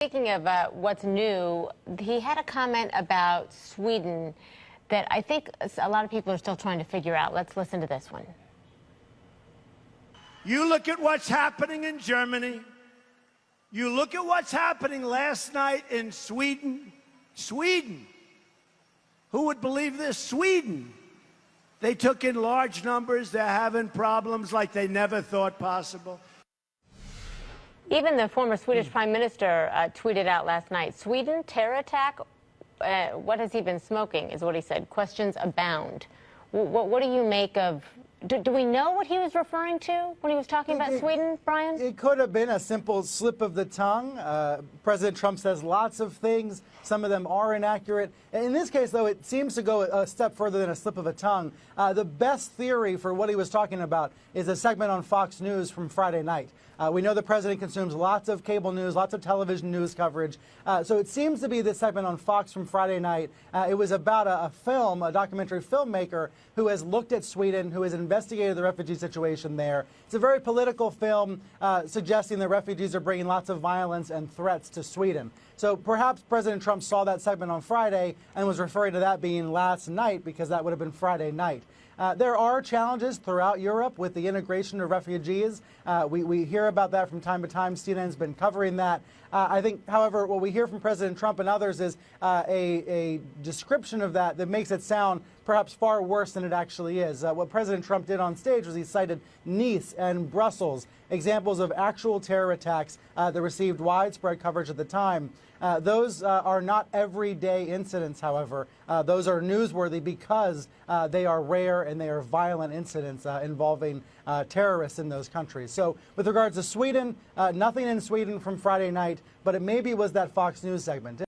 Speaking of what's new, he had a comment about Sweden that I think a lot of people are still trying to figure out. Let's listen to this one. You look at what's happening in Germany. You look at what's happening last night in Sweden. Sweden. Who would believe this? Sweden. They took in large numbers. They're having problems like they never thought possible. Even the former Swedish Prime Minister tweeted out last night, Sweden, terror attack, what has he been smoking, is what he said. Questions abound. What do you make of... Do we know what he was referring to when he was talking about Sweden, Brian? It could have been a simple slip of the tongue. President Trump says lots of things. Some of them are inaccurate. In this case, though, it seems to go a step further than a slip of a tongue. The best theory for what he was talking about is a segment on Fox News from Friday night. We know the president consumes lots of cable news, lots of television news coverage. So it seems to be this segment on Fox from Friday night. It was about a documentary filmmaker who has looked at Sweden, who has investigated the refugee situation there. It's a very political film suggesting that refugees are bringing lots of violence and threats to Sweden. So perhaps President Trump saw that segment on Friday and was referring to that being last night because that would have been Friday night. There are challenges throughout Europe with the integration of refugees. We hear about that from time to time. CNN's been covering that. I think, however, what we hear from President Trump and others is a description of that makes it sound perhaps far worse than it actually is. What President Trump did on stage was he cited Nice and Brussels, examples of actual terror attacks that received widespread coverage at the time. Those are not everyday incidents, however. Those are newsworthy because they are rare and they are violent incidents involving terrorists in those countries. So with regards to Sweden, nothing in Sweden from Friday night, but it maybe was that Fox News segment.